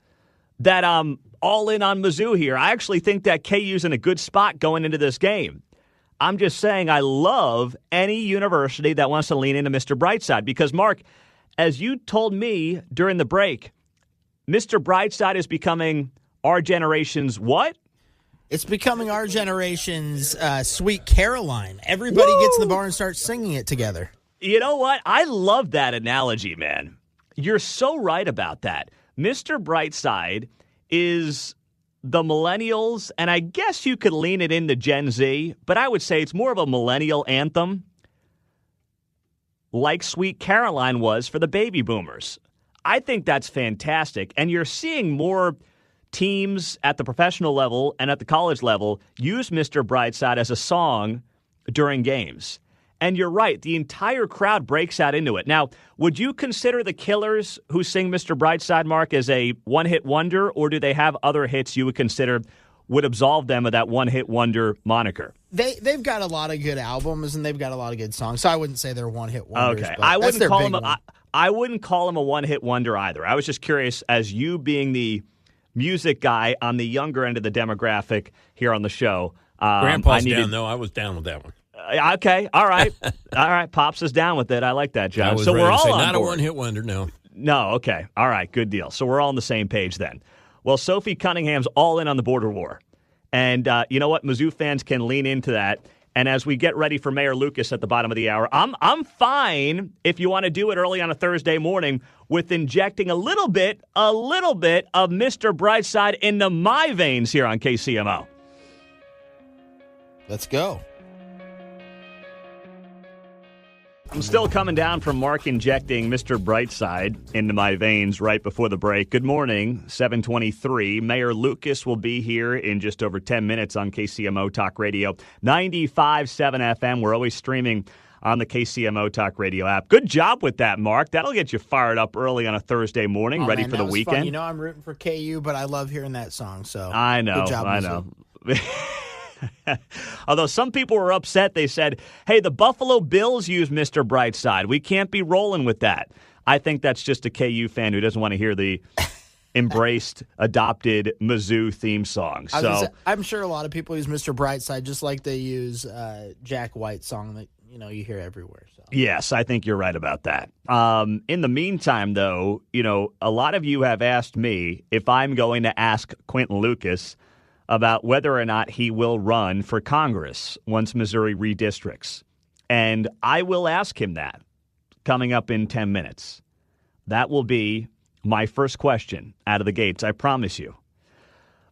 that I'm all in on Mizzou here. I actually think that KU's in a good spot going into this game. I'm just saying I love any university that wants to lean into Mr. Brightside because, Mark, as you told me during the break, Mr. Brightside is becoming our generation's what? It's becoming our generation's Sweet Caroline. Everybody gets in the bar and starts singing it together. You know what? I love that analogy, man. You're so right about that. Mr. Brightside is the millennials, and I guess you could lean it into Gen Z, but I would say it's more of a millennial anthem like Sweet Caroline was for the baby boomers. I think that's fantastic, and you're seeing more teams at the professional level and at the college level use Mr. Brightside as a song during games. And you're right, the entire crowd breaks out into it. Now, would you consider the Killers who sing Mr. Brightside, Mark, as a one-hit wonder, or do they have other hits you would consider would absolve them of that one-hit wonder moniker? They've got a lot of good albums, and they've got a lot of good songs, so I wouldn't say they're one-hit wonders. Okay, I wouldn't call them a one-hit wonder either. I was just curious, as you being the music guy on the younger end of the demographic here on the show. Grandpa's down, though. I was down with that one. Okay, all right. All right, Pops is down with it. I like that, John. So we're all on not board. A one-hit wonder, no. No, okay. All right, good deal. So we're all on the same page then. Well, Sophie Cunningham's all in on the border war. And you know what? Mizzou fans can lean into that. And as we get ready for Mayor Lucas at the bottom of the hour, I'm fine if you want to do it early on a Thursday morning with injecting a little bit of Mr. Brightside into my veins here on KCMO. Let's go. I'm still coming down from Mark injecting Mr. Brightside into my veins right before the break. Good morning, 7:23. Mayor Lucas will be here in just over 10 minutes on KCMO Talk Radio, 95.7 FM. We're always streaming on the KCMO Talk Radio app. Good job with that, Mark. That'll get you fired up early on a Thursday morning, ready for the weekend. Fun. You know I'm rooting for KU, but I love hearing that song. So I know, good job, I know. Although some people were upset, they said, hey, the Buffalo Bills use Mr. Brightside. We can't be rolling with that. I think that's just a KU fan who doesn't want to hear the embraced, adopted Mizzou theme song. So I'm sure a lot of people use Mr. Brightside just like they use Jack White's song that you hear everywhere. So. Yes, I think you're right about that. In the meantime, though, a lot of you have asked me if I'm going to ask Quentin Lucas about whether or not he will run for Congress once Missouri redistricts. And I will ask him that coming up in 10 minutes. That will be my first question out of the gates, I promise you.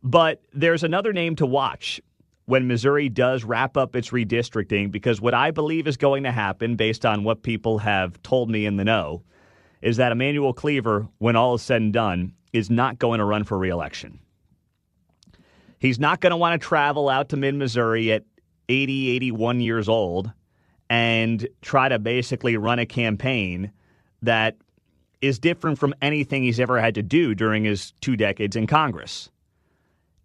But there's another name to watch when Missouri does wrap up its redistricting, because what I believe is going to happen, based on what people have told me in the know, is that Emmanuel Cleaver, when all is said and done, is not going to run for re-election. He's not going to want to travel out to mid-Missouri at 80, 81 years old and try to basically run a campaign that is different from anything he's ever had to do during his 2 decades in Congress.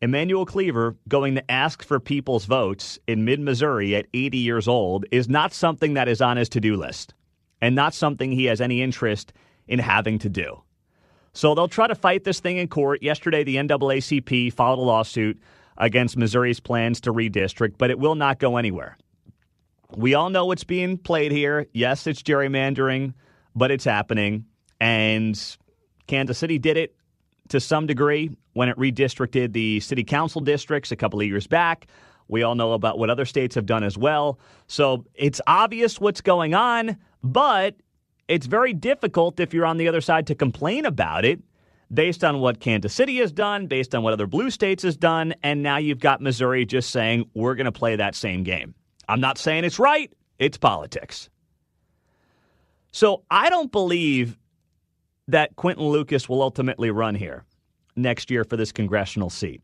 Emmanuel Cleaver going to ask for people's votes in mid-Missouri at 80 years old is not something that is on his to-do list and not something he has any interest in having to do. So they'll try to fight this thing in court. Yesterday, the NAACP filed a lawsuit against Missouri's plans to redistrict, but it will not go anywhere. We all know what's being played here. Yes, it's gerrymandering, but it's happening. And Kansas City did it to some degree when it redistricted the city council districts a couple of years back. We all know about what other states have done as well. So it's obvious what's going on, but it's very difficult if you're on the other side to complain about it based on what Kansas City has done, based on what other blue states has done, and now you've got Missouri just saying, we're going to play that same game. I'm not saying it's right. It's politics. So I don't believe that Quentin Lucas will ultimately run here next year for this congressional seat,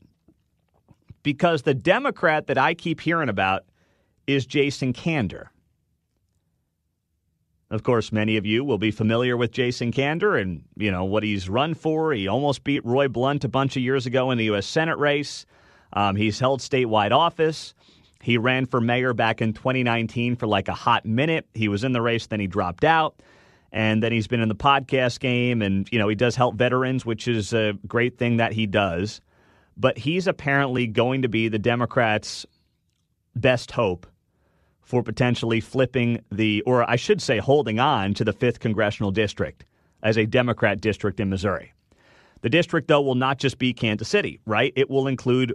because the Democrat that I keep hearing about is Jason Kander. Of course, many of you will be familiar with Jason Kander and, what he's run for. He almost beat Roy Blunt a bunch of years ago in the U.S. Senate race. He's held statewide office. He ran for mayor back in 2019 for like a hot minute. He was in the race, then he dropped out. And then he's been in the podcast game, and, he does help veterans, which is a great thing that he does. But he's apparently going to be the Democrats' best hope for potentially flipping holding on to the 5th congressional district as a Democrat district in Missouri. The district, though, will not just be Kansas City, right? It will include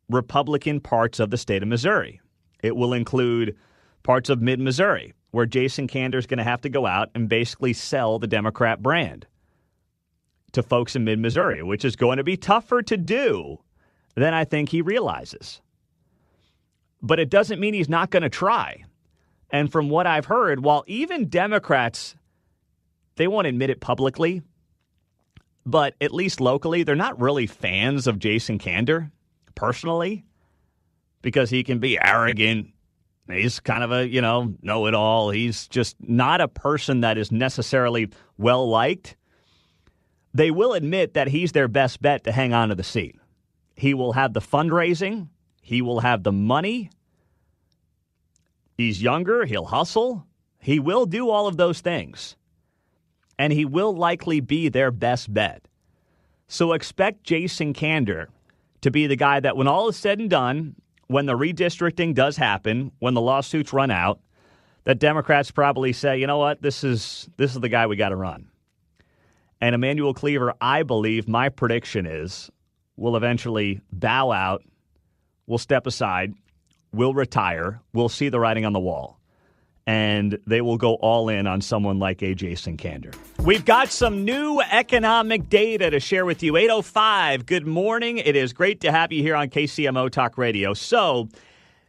Republican parts of the state of Missouri. It will include parts of mid-Missouri, where Jason Kander is going to have to go out and basically sell the Democrat brand to folks in mid-Missouri, which is going to be tougher to do than I think he realizes. But it doesn't mean he's not going to try. And from what I've heard, while even Democrats, they won't admit it publicly, but at least locally, they're not really fans of Jason Kander, personally, because he can be arrogant. He's kind of a, know-it-all. He's just not a person that is necessarily well-liked. They will admit that he's their best bet to hang on to the seat. He will have the fundraising. He will have the money. He's younger. He'll hustle. He will do all of those things. And he will likely be their best bet. So expect Jason Kander to be the guy that when all is said and done, when the redistricting does happen, when the lawsuits run out, that Democrats probably say, you know what, this is the guy we got to run. And Emmanuel Cleaver, I believe, my prediction is, will eventually bow out, will step aside, will retire, will see the writing on the wall, and they will go all in on someone like a Jason Kander. We've got some new economic data to share with you. 8:05, good morning. It is great to have you here on KCMO Talk Radio. So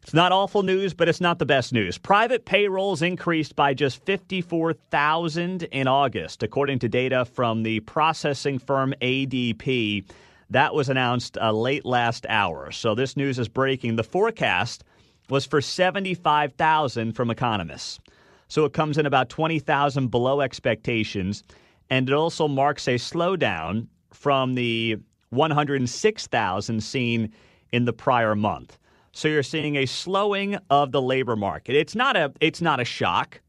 It's not awful news, but it's not the best news. Private payrolls increased by just 54,000 in August, according to data from the processing firm ADP. That was announced late last hour. So this news is breaking. The forecast was for 75,000 from economists. So it comes in about 20,000 below expectations. And it also marks a slowdown from the 106,000 seen in the prior month. So you're seeing a slowing of the labor market. It's not a shock.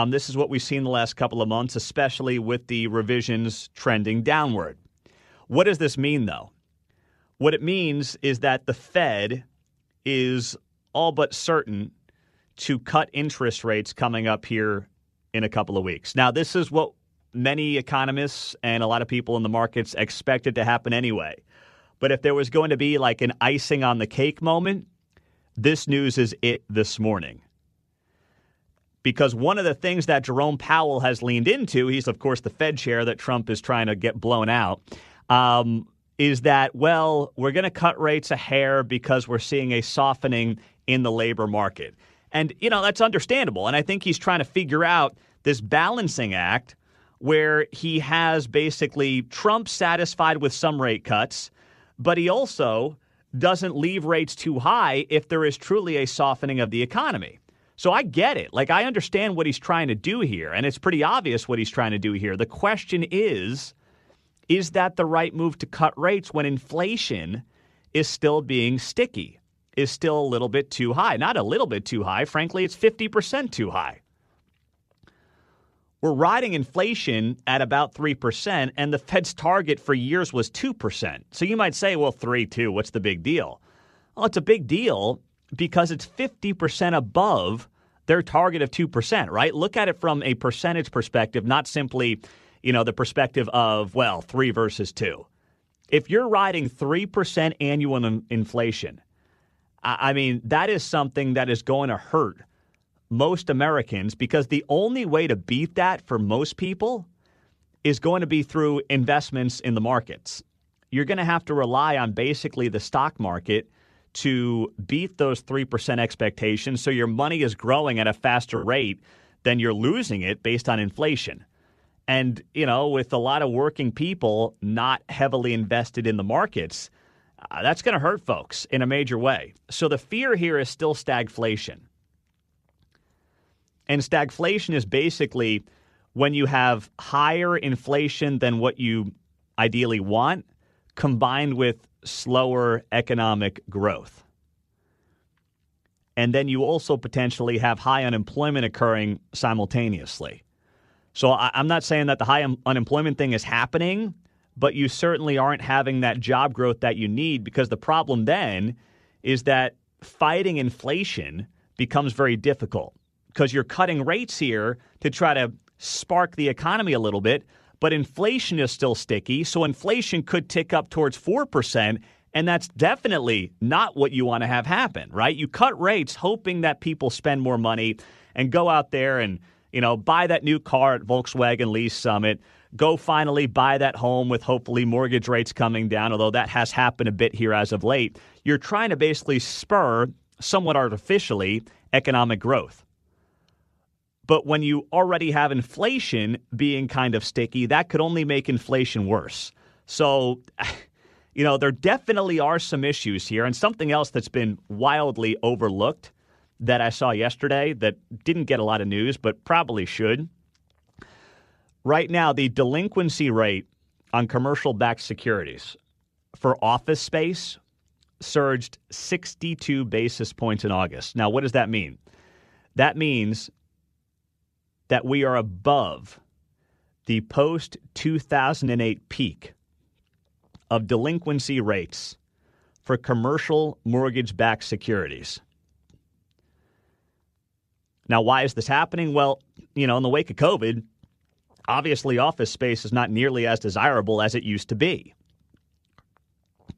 This is what we've seen the last couple of months, especially with the revisions trending downward. What does this mean, though? What it means is that the Fed is all but certain to cut interest rates coming up here in a couple of weeks. Now, this is what many economists and a lot of people in the markets expected to happen anyway. But if there was going to be like an icing on the cake moment, this news is it this morning. Because one of the things that Jerome Powell has leaned into, he's, of course, the Fed chair that Trump is trying to get blown out, is that, well, we're going to cut rates a hair because we're seeing a softening in the labor market. And, that's understandable. And I think he's trying to figure out this balancing act where he has basically Trump satisfied with some rate cuts, but he also doesn't leave rates too high if there is truly a softening of the economy. So I get it. I understand what he's trying to do here, and it's pretty obvious what he's trying to do here. The question is that the right move to cut rates when inflation is still being sticky, is still a little bit too high? Not a little bit too high. Frankly, it's 50% too high. We're riding inflation at about 3%, and the Fed's target for years was 2%. So you might say, well, 3.2, what's the big deal? Well, it's a big deal because it's 50% above their target of 2%, right? Look at it from a percentage perspective, not simply, the perspective of, 3 versus 2. If you're riding 3% annual inflation, I mean, that is something that is going to hurt most Americans, because the only way to beat that for most people is going to be through investments in the markets. You're going to have to rely on basically the stock market to beat those 3% expectations, so your money is growing at a faster rate than you're losing it based on inflation. And, with a lot of working people not heavily invested in the markets, that's going to hurt folks in a major way. So the fear here is still stagflation. And stagflation is basically when you have higher inflation than what you ideally want, combined with slower economic growth. And then you also potentially have high unemployment occurring simultaneously. So I'm not saying that the high unemployment thing is happening, but you certainly aren't having that job growth that you need, because the problem then is that fighting inflation becomes very difficult. Because you're cutting rates here to try to spark the economy a little bit, but inflation is still sticky, so inflation could tick up towards 4%, and that's definitely not what you want to have happen, right? You cut rates hoping that people spend more money and go out there and, buy that new car at Volkswagen Lease Summit, go finally buy that home with hopefully mortgage rates coming down, although that has happened a bit here as of late. You're trying to basically spur, somewhat artificially, economic growth. But when you already have inflation being kind of sticky, that could only make inflation worse. So, there definitely are some issues here. And something else that's been wildly overlooked that I saw yesterday that didn't get a lot of news, but probably should. Right now, the delinquency rate on commercial-backed securities for office space surged 62 basis points in August. Now, what does that mean? That means that we are above the post-2008 peak of delinquency rates for commercial mortgage-backed securities. Now, why is this happening? Well, in the wake of COVID, obviously office space is not nearly as desirable as it used to be.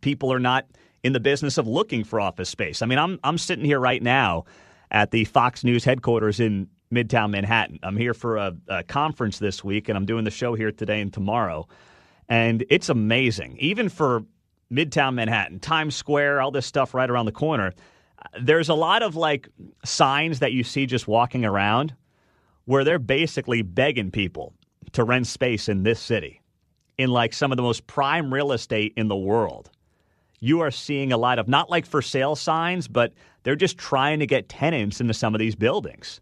People are not in the business of looking for office space. I mean, I'm sitting here right now at the Fox News headquarters in Midtown Manhattan. I'm here for a conference this week, and I'm doing the show here today and tomorrow. And it's amazing. Even for Midtown Manhattan, Times Square, all this stuff right around the corner, there's a lot of like signs that you see just walking around where they're basically begging people to rent space in this city, in like some of the most prime real estate in the world. You are seeing a lot of not like for sale signs, but they're just trying to get tenants into some of these buildings.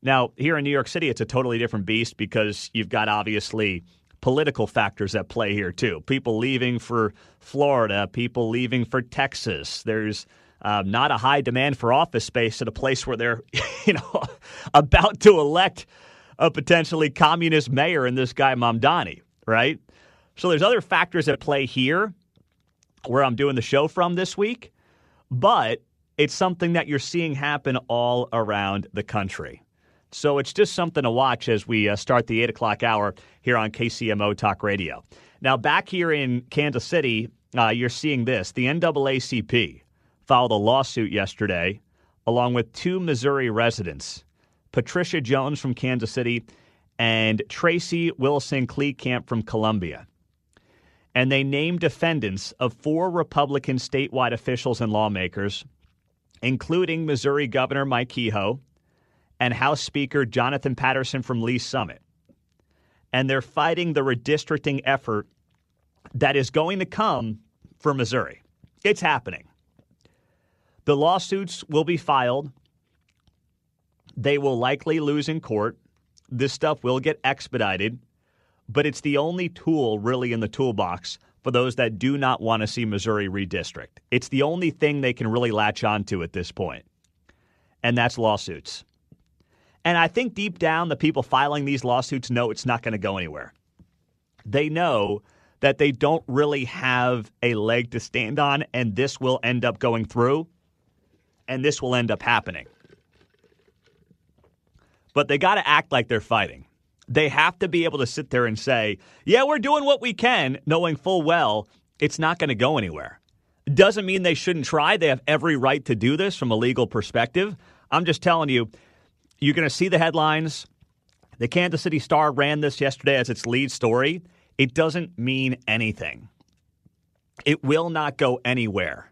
Now, here in New York City, it's a totally different beast because you've got obviously political factors at play here too. People leaving for Florida, people leaving for Texas. There's not a high demand for office space at a place where they're, about to elect a potentially communist mayor in this guy Mamdani, right? So there's other factors at play here where I'm doing the show from this week, but it's something that you're seeing happen all around the country. So it's just something to watch as we start the 8 o'clock hour here on KCMO Talk Radio. Now, back here in Kansas City, you're seeing this. The NAACP filed a lawsuit yesterday along with 2 Missouri residents, Patricia Jones from Kansas City and Tracy Wilson-Kleekamp from Columbia. And they named defendants of 4 Republican statewide officials and lawmakers, including Missouri Governor Mike Kehoe and House Speaker Jonathan Patterson from Lee Summit. And they're fighting the redistricting effort that is going to come for Missouri. It's happening. The lawsuits will be filed. They will likely lose in court. This stuff will get expedited, but it's the only tool really in the toolbox for those that do not want to see Missouri redistrict. It's the only thing they can really latch onto at this point, and that's lawsuits. And I think deep down, the people filing these lawsuits know it's not going to go anywhere. They know that they don't really have a leg to stand on, and this will end up going through, and this will end up happening. But they got to act like they're fighting. They have to be able to sit there and say, yeah, we're doing what we can, knowing full well it's not going to go anywhere. Doesn't mean they shouldn't try. They have every right to do this from a legal perspective. I'm just telling you, you're going to see the headlines. The Kansas City Star ran this yesterday as its lead story. It doesn't mean anything. It will not go anywhere.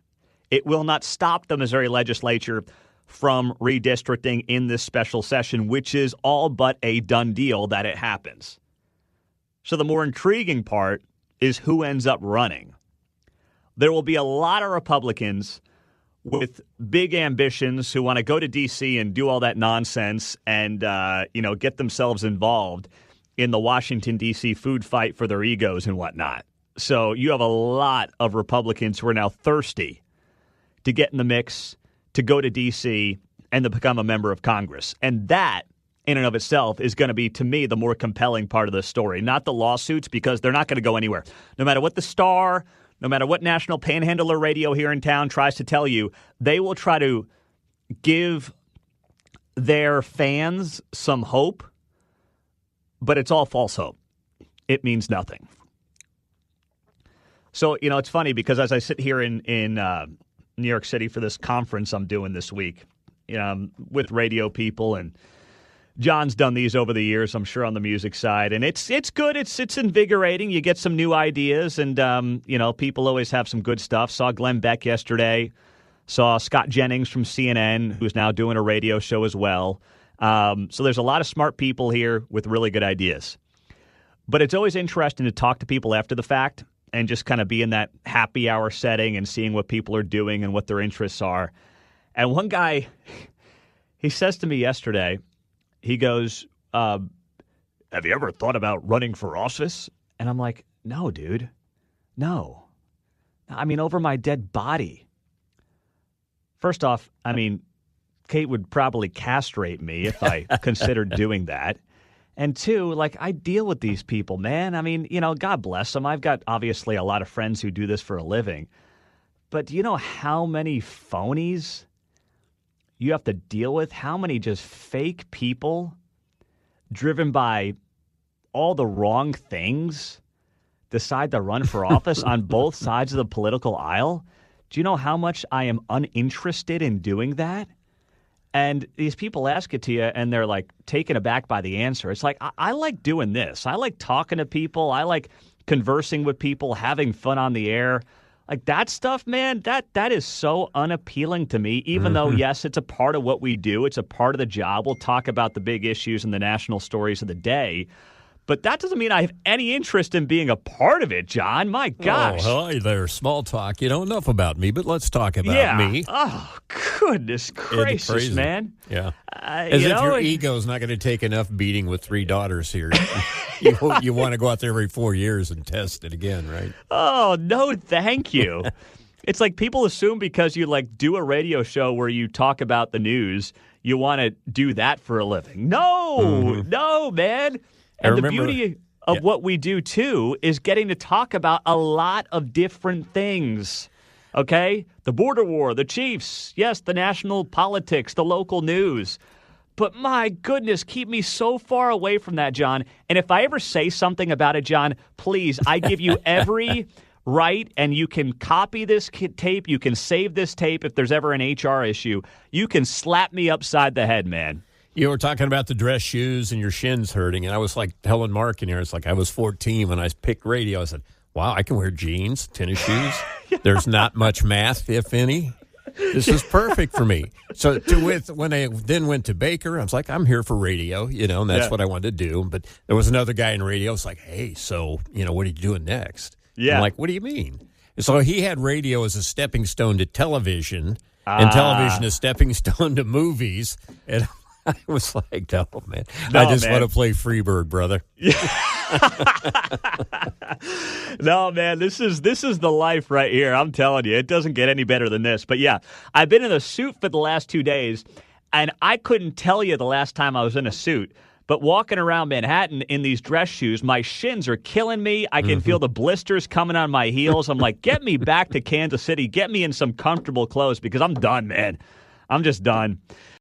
It will not stop the Missouri legislature from redistricting in this special session, which is all but a done deal that it happens. So the more intriguing part is who ends up running. There will be a lot of Republicans with big ambitions who want to go to D.C. and do all that nonsense and, get themselves involved in the Washington, D.C. food fight for their egos and whatnot. So you have a lot of Republicans who are now thirsty to get in the mix, to go to D.C., and to become a member of Congress. And that, in and of itself, is going to be, to me, the more compelling part of the story. Not the lawsuits, because they're not going to go anywhere. No matter what the Star, no matter what national panhandler radio here in town tries to tell you, they will try to give their fans some hope, but it's all false hope. It means nothing. So, it's funny because as I sit here in New York City for this conference I'm doing this week, with radio people, and John's done these over the years, I'm sure, on the music side, and it's good. It's invigorating. You get some new ideas, and people always have some good stuff. Saw Glenn Beck yesterday. Saw Scott Jennings from CNN, who's now doing a radio show as well. So there's a lot of smart people here with really good ideas. But it's always interesting to talk to people after the fact and just kind of be in that happy hour setting and seeing what people are doing and what their interests are. And one guy, he says to me yesterday, he goes, have you ever thought about running for office? And I'm like, no, dude, no. I mean, over my dead body. First off, Kate would probably castrate me if I considered doing that. And two, I deal with these people, man. God bless them. I've got obviously a lot of friends who do this for a living. But do you know how many phonies you have to deal with? How many just fake people driven by all the wrong things decide to run for office on both sides of the political aisle? Do you know how much I am uninterested in doing that? And these people ask it to you, and they're taken aback by the answer. It's I like doing this. I like talking to people. I like conversing with people, having fun on the air. Like that stuff, man, that is so unappealing to me, even though, yes, it's a part of what we do. It's a part of the job. We'll talk about the big issues and the national stories of the day. But that doesn't mean I have any interest in being a part of it, John. My gosh. Oh, hi there. Small talk. You know enough about me, but let's talk about me. Oh, goodness gracious, man. Yeah. As if your ego's not going to take enough beating with 3 daughters here. You want to go out there every 4 years and test it again, right? Oh, no, thank you. It's like people assume because you do a radio show where you talk about the news, you want to do that for a living. No, man. And the beauty of what we do, too, is getting to talk about a lot of different things. Okay? The border war, the Chiefs, yes, the national politics, the local news. But my goodness, keep me so far away from that, John. And if I ever say something about it, John, please, I give you every right, and you can copy this tape. You can save this tape if there's ever an HR issue. You can slap me upside the head, man. You were talking about the dress shoes and your shins hurting, and I was like telling Mark in here, it's like I was 14 when I picked radio. I said, wow, I can wear jeans, tennis shoes. There's not much math, if any. This is perfect for me. So when I then went to Baker, I was like, I'm here for radio, and that's what I wanted to do. But there was another guy in radio. It's like, hey, so, what are you doing next? Yeah. I'm like, what do you mean? So he had radio as a stepping stone to television, and television a stepping stone to movies. And I was like, no, man. I just want to play Freebird, brother. No, man, this is the life right here. I'm telling you, it doesn't get any better than this. But yeah, I've been in a suit for the last 2 days, and I couldn't tell you the last time I was in a suit. But walking around Manhattan in these dress shoes, my shins are killing me. I can feel the blisters coming on my heels. I'm like, get me back to Kansas City. Get me in some comfortable clothes because I'm done, man. I'm just done.